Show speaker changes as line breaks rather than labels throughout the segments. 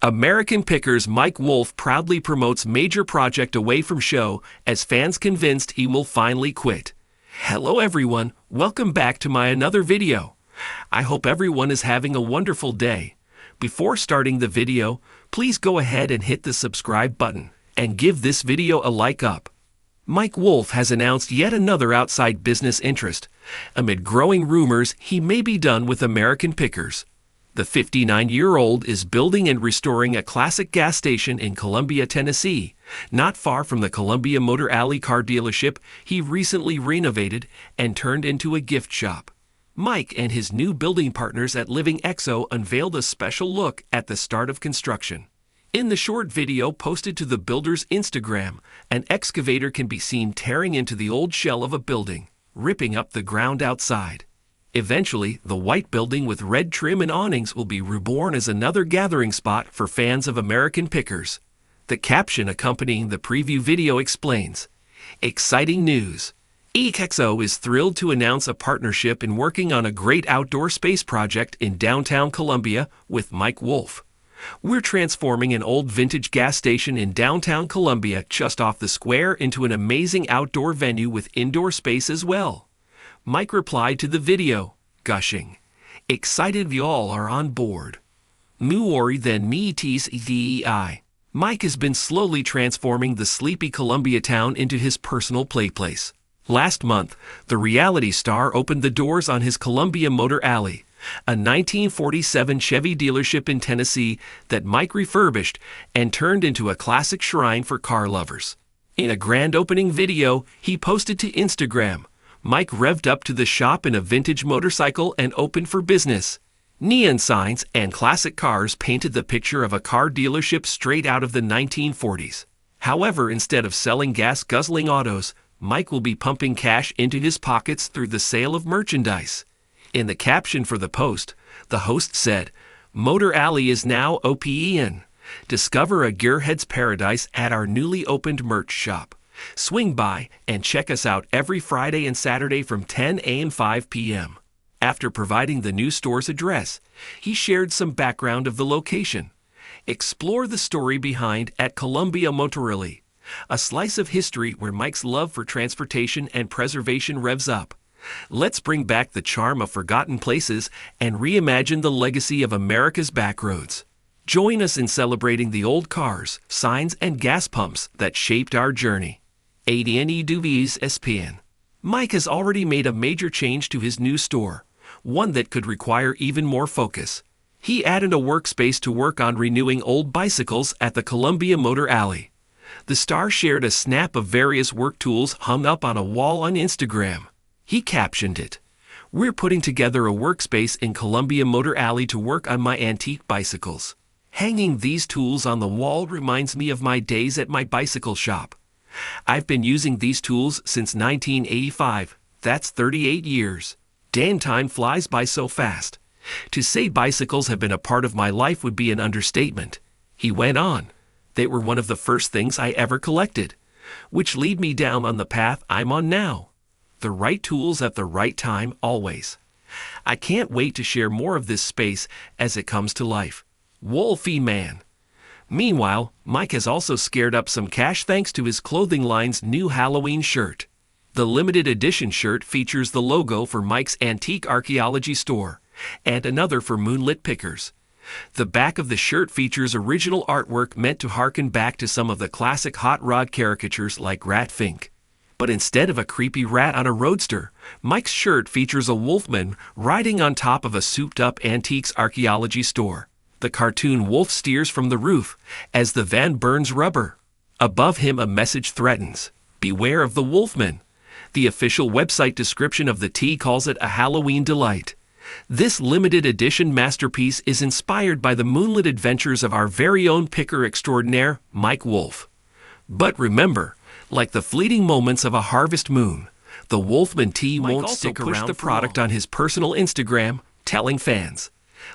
American Pickers Mike Wolfe proudly promotes major project away from show as fans convinced he will finally quit. Hello everyone, welcome back to my another video. I hope everyone is having a wonderful day. Before starting the video, please go ahead and hit the subscribe button and give this video a like up. Mike Wolfe has announced yet another outside business interest. Amid growing rumors, he may be done with American Pickers. The 59-year-old is building and restoring a classic gas station in Columbia, Tennessee, not far from the Columbia Motor Alley car dealership he recently renovated and turned into a gift shop. Mike and his new building partners at Living Exo unveiled a special look at the start of construction. In the short video posted to the builder's Instagram, an excavator can be seen tearing into the old shell of a building, ripping up the ground outside. Eventually, the white building with red trim and awnings will be reborn as another gathering spot for fans of American Pickers. The caption accompanying the preview video explains, "Exciting news! EXO is thrilled to announce a partnership in working on a great outdoor space project in downtown Columbia with Mike Wolfe. We're transforming an old vintage gas station in downtown Columbia just off the square into an amazing outdoor venue with indoor space as well." Mike replied to the video, gushing, "Excited we all are on board. More than me tease DEI." Mike has been slowly transforming the sleepy Columbia town into his personal playplace. Last month, the reality star opened the doors on his Columbia Motor Alley, a 1947 Chevy dealership in Tennessee that Mike refurbished and turned into a classic shrine for car lovers. In a grand opening video he posted to Instagram, Mike revved up to the shop in a vintage motorcycle and opened for business. Neon signs and classic cars painted the picture of a car dealership straight out of the 1940s. However, instead of selling gas-guzzling autos, Mike will be pumping cash into his pockets through the sale of merchandise. In the caption for the post, the host said, "Motor Alley is now open. Discover a gearhead's paradise at our newly opened merch shop. Swing by and check us out every Friday and Saturday from 10 a.m. and 5 p.m. After providing the new store's address, he shared some background of the location. Explore the story behind at Columbia Motor Alley, a slice of history where Mike's love for transportation and preservation revs up. Let's bring back the charm of forgotten places and reimagine the legacy of America's backroads. Join us in celebrating the old cars, signs, and gas pumps that shaped our journey." ADNE Dubies SPN. Mike has already made a major change to his new store, one that could require even more focus. He added a workspace to work on renewing old bicycles at the Columbia Motor Alley. The star shared a snap of various work tools hung up on a wall on Instagram. He captioned it, "We're putting together a workspace in Columbia Motor Alley to work on my antique bicycles. Hanging these tools on the wall reminds me of my days at my bicycle shop. I've been using these tools since 1985. That's 38 years. Damn, time flies by so fast. To say bicycles have been a part of my life would be an understatement." He went on, "They were one of the first things I ever collected, which lead me down on the path I'm on now. The right tools at the right time always. I can't wait to share more of this space as it comes to life. Wolfe man." Meanwhile, Mike has also scared up some cash thanks to his clothing line's new Halloween shirt. The limited edition shirt features the logo for Mike's antique archaeology store and another for Moonlit Pickers. The back of the shirt features original artwork meant to harken back to some of the classic hot rod caricatures like Rat Fink. But instead of a creepy rat on a roadster, Mike's shirt features a wolfman riding on top of a souped-up antiques archaeology store. The cartoon wolf steers from the roof as the van burns rubber. Above him a message threatens, "Beware of the wolfman." The official website description of the tee calls it a Halloween delight. This limited edition masterpiece is inspired by the moonlit adventures of our very own picker extraordinaire, Mike Wolfe. But remember, like the fleeting moments of a harvest moon, the Wolfman tee won't stick around. Mike also pushed the product on his personal Instagram, telling fans,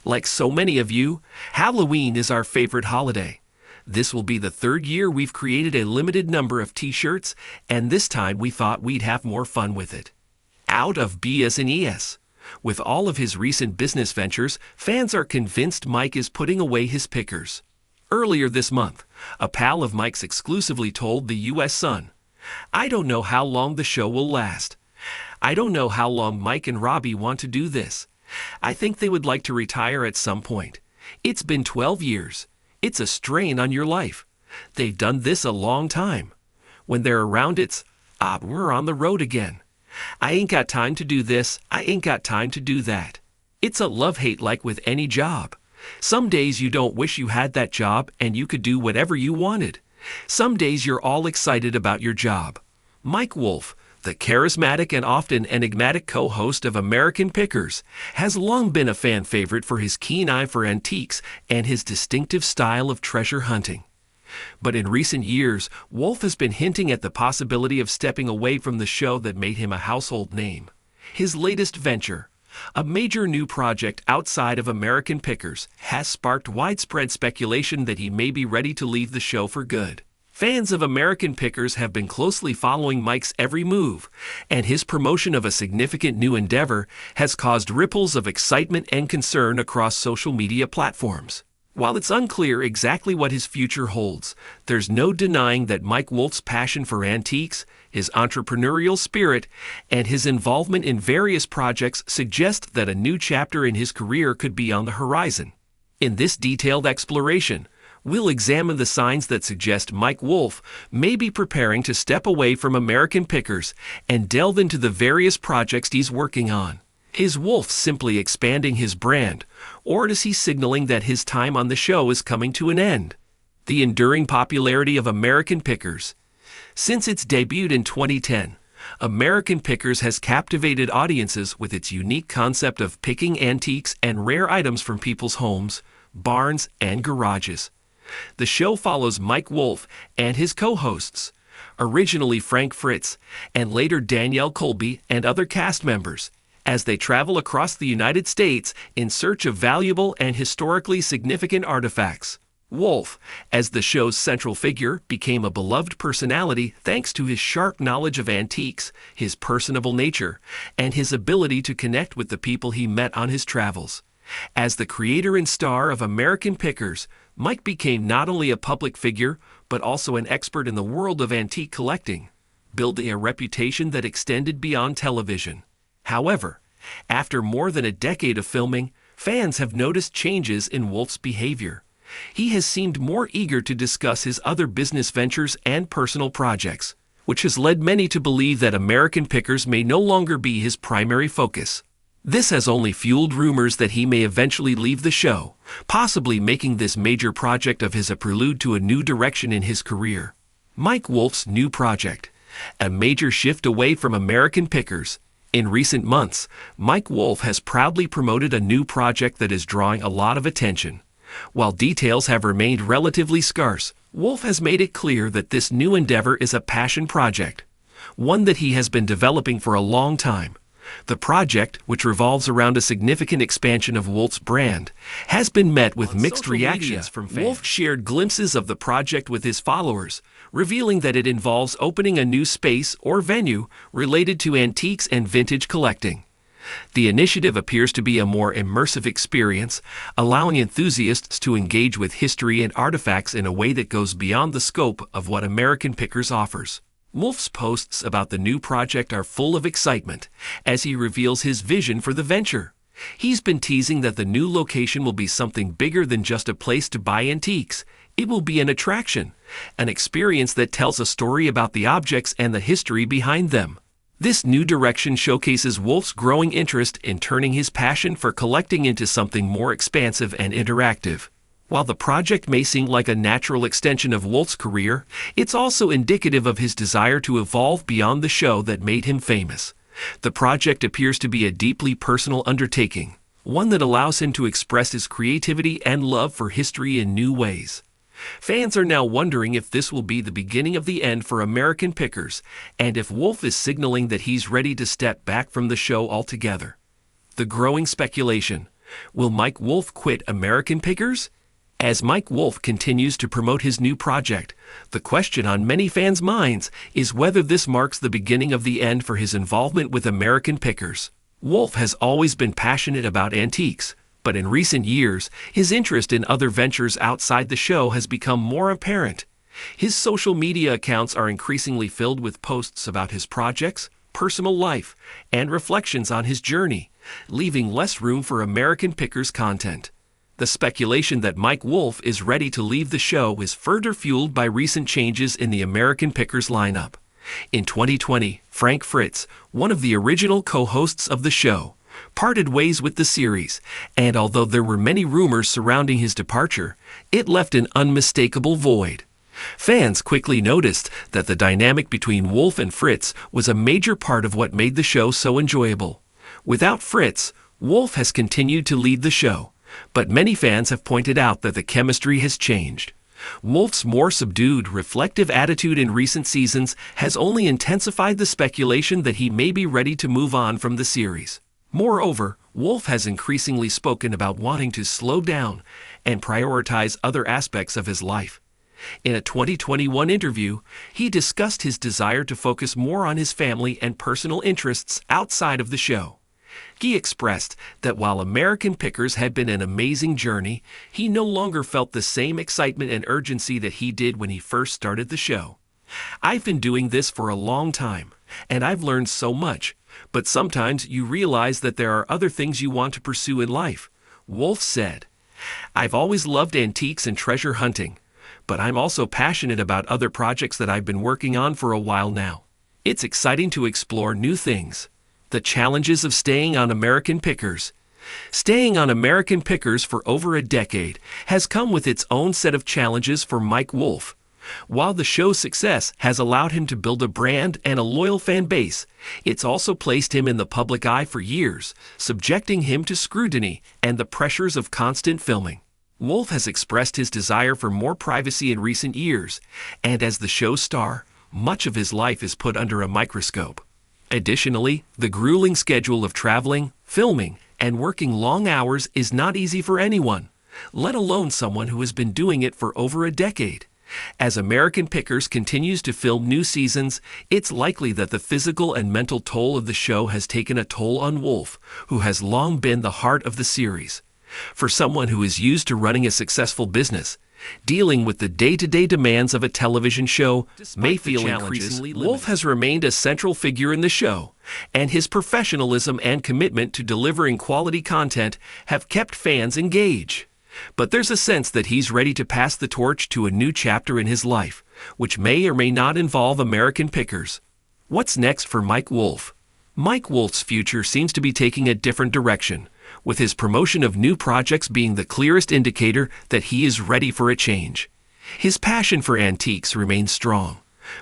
"Like so many of you, Halloween is our favorite holiday. This will be the third year we've created a limited number of t-shirts, and this time we thought we'd have more fun with it." Out of BS and ES. With all of his recent business ventures, fans are convinced Mike is putting away his pickers. Earlier this month, a pal of Mike's exclusively told the U.S. Sun, "I don't know how long the show will last. I don't know how long Mike and Robbie want to do this. I think they would like to retire at some point. It's been 12 years. It's a strain on your life. They've done this a long time. When they're around, we're on the road again. I ain't got time to do this. I ain't got time to do that. It's a love-hate like with any job. Some days you don't wish you had that job and you could do whatever you wanted. Some days you're all excited about your job." Mike Wolfe, the charismatic and often enigmatic co-host of American Pickers, has long been a fan favorite for his keen eye for antiques and his distinctive style of treasure hunting. But in recent years, Wolfe has been hinting at the possibility of stepping away from the show that made him a household name. His latest venture, a major new project outside of American Pickers, has sparked widespread speculation that he may be ready to leave the show for good. Fans of American Pickers have been closely following Mike's every move, and his promotion of a significant new endeavor has caused ripples of excitement and concern across social media platforms. While it's unclear exactly what his future holds, there's no denying that Mike Wolfe's passion for antiques, his entrepreneurial spirit, and his involvement in various projects suggest that a new chapter in his career could be on the horizon. In this detailed exploration, we'll examine the signs that suggest Mike Wolfe may be preparing to step away from American Pickers and delve into the various projects he's working on. Is Wolfe simply expanding his brand, or is he signaling that his time on the show is coming to an end? The enduring popularity of American Pickers. Since its debut in 2010, American Pickers has captivated audiences with its unique concept of picking antiques and rare items from people's homes, barns, and garages. The show follows Mike Wolfe and his co-hosts, originally Frank Fritz and later Danielle Colby and other cast members, as they travel across the United States in search of valuable and historically significant artifacts. Wolfe, as the show's central figure, became a beloved personality thanks to his sharp knowledge of antiques, his personable nature, and his ability to connect with the people he met on his travels. As the creator and star of American Pickers, Mike became not only a public figure, but also an expert in the world of antique collecting, building a reputation that extended beyond television. However, after more than a decade of filming, fans have noticed changes in Wolfe's behavior. He has seemed more eager to discuss his other business ventures and personal projects, which has led many to believe that American Pickers may no longer be his primary focus. This has only fueled rumors that he may eventually leave the show, possibly making this major project of his a prelude to a new direction in his career. Mike Wolfe's new project, a major shift away from American Pickers. In recent months, Mike Wolfe has proudly promoted a new project that is drawing a lot of attention. While details have remained relatively scarce, Wolfe has made it clear that this new endeavor is a passion project, one that he has been developing for a long time. The project, which revolves around a significant expansion of Wolfe's brand, has been met with mixed reactions from fans. Wolfe shared glimpses of the project with his followers, revealing that it involves opening a new space or venue related to antiques and vintage collecting. The initiative appears to be a more immersive experience, allowing enthusiasts to engage with history and artifacts in a way that goes beyond the scope of what American Pickers offers. Wolfe's posts about the new project are full of excitement as he reveals his vision for the venture. He's been teasing that the new location will be something bigger than just a place to buy antiques. It will be an attraction, an experience that tells a story about the objects and the history behind them. This new direction showcases Wolfe's growing interest in turning his passion for collecting into something more expansive and interactive. While the project may seem like a natural extension of Wolfe's career, it's also indicative of his desire to evolve beyond the show that made him famous. The project appears to be a deeply personal undertaking, one that allows him to express his creativity and love for history in new ways. Fans are now wondering if this will be the beginning of the end for American Pickers, and if Wolfe is signaling that he's ready to step back from the show altogether. The growing speculation: will Mike Wolfe quit American Pickers? As Mike Wolfe continues to promote his new project, the question on many fans' minds is whether this marks the beginning of the end for his involvement with American Pickers. Wolfe has always been passionate about antiques, But in recent years, his interest in other ventures outside the show has become more apparent. His social media accounts are increasingly filled with posts about his projects, personal life, and reflections on his journey, leaving less room for American Pickers content. The speculation that Mike Wolfe is ready to leave the show is further fueled by recent changes in the American Pickers lineup. In 2020, Frank Fritz, one of the original co-hosts of the show, parted ways with the series, and although there were many rumors surrounding his departure, it left an unmistakable void. Fans quickly noticed that the dynamic between Wolfe and Fritz was a major part of what made the show so enjoyable. Without Fritz, Wolfe has continued to lead the show, but many fans have pointed out that the chemistry has changed. Wolfe's more subdued, reflective attitude in recent seasons has only intensified the speculation that he may be ready to move on from the series. Moreover, Wolfe has increasingly spoken about wanting to slow down and prioritize other aspects of his life. In a 2021 interview, he discussed his desire to focus more on his family and personal interests outside of the show. He expressed that while American Pickers had been an amazing journey, he no longer felt the same excitement and urgency that he did when he first started the show. "I've been doing this for a long time, and I've learned so much, but sometimes you realize that there are other things you want to pursue in life," Wolfe said. "I've always loved antiques and treasure hunting, but I'm also passionate about other projects that I've been working on for a while now. It's exciting to explore new things." The challenges of staying on American Pickers. Staying on American Pickers for over a decade has come with its own set of challenges for Mike Wolfe. While the show's success has allowed him to build a brand and a loyal fan base, it's also placed him in the public eye for years, subjecting him to scrutiny and the pressures of constant filming. Wolfe has expressed his desire for more privacy in recent years, and as the show's star, much of his life is put under a microscope. Additionally, the grueling schedule of traveling, filming, and working long hours is not easy for anyone, let alone someone who has been doing it for over a decade. As American Pickers continues to film new seasons, it's likely that the physical and mental toll of the show has taken a toll on Wolfe, who has long been the heart of the series. For someone who is used to running a successful business, dealing with the day-to-day demands of a television show may feel increasingly limited. Wolfe has remained a central figure in the show, and his professionalism and commitment to delivering quality content have kept fans engaged. But there's a sense that he's ready to pass the torch to a new chapter in his life, which may or may not involve American Pickers. What's next for Mike Wolfe? Mike Wolfe's future seems to be taking a different direction, with his promotion of new projects being the clearest indicator that he is ready for a change. His passion for antiques remains strong,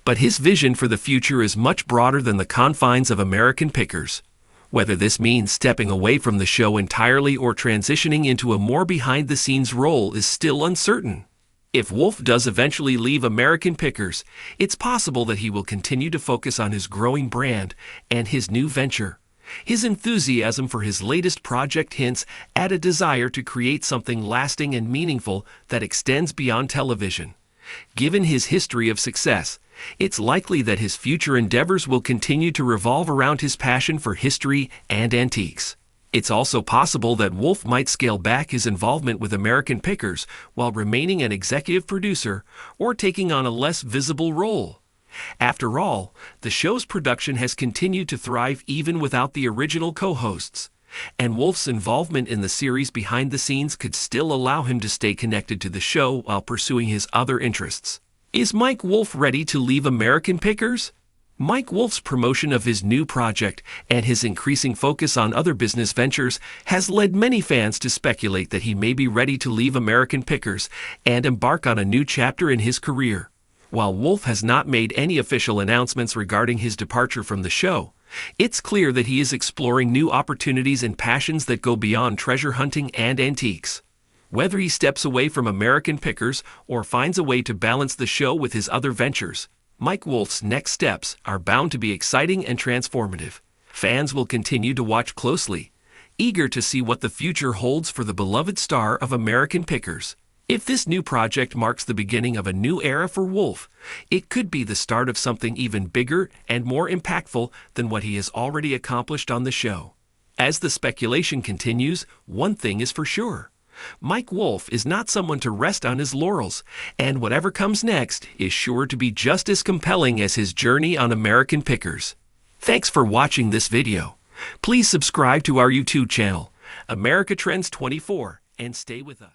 but his vision for the future is much broader than the confines of American Pickers. Whether this means stepping away from the show entirely or transitioning into a more behind-the-scenes role is still uncertain. If Wolfe does eventually leave American Pickers, it's possible that he will continue to focus on his growing brand and his new venture. His enthusiasm for his latest project hints at a desire to create something lasting and meaningful that extends beyond television. Given his history of success, it's likely that his future endeavors will continue to revolve around his passion for history and antiques. It's also possible that Wolfe might scale back his involvement with American Pickers while remaining an executive producer or taking on a less visible role. After all, the show's production has continued to thrive even without the original co-hosts, and Wolfe's involvement in the series behind the scenes could still allow him to stay connected to the show while pursuing his other interests. Is Mike Wolfe ready to leave American Pickers? Mike Wolfe's promotion of his new project and his increasing focus on other business ventures has led many fans to speculate that he may be ready to leave American Pickers and embark on a new chapter in his career. While Wolfe has not made any official announcements regarding his departure from the show, it's clear that he is exploring new opportunities and passions that go beyond treasure hunting and antiques. Whether he steps away from American Pickers or finds a way to balance the show with his other ventures, Mike Wolfe's next steps are bound to be exciting and transformative. Fans will continue to watch closely, eager to see what the future holds for the beloved star of American Pickers. If this new project marks the beginning of a new era for Wolfe, it could be the start of something even bigger and more impactful than what he has already accomplished on the show. As the speculation continues, one thing is for sure. Mike Wolfe is not someone to rest on his laurels, and whatever comes next is sure to be just as compelling as his journey on American Pickers. Thanks for watching this video. Please subscribe to our YouTube channel, America Trends 24, and stay with us.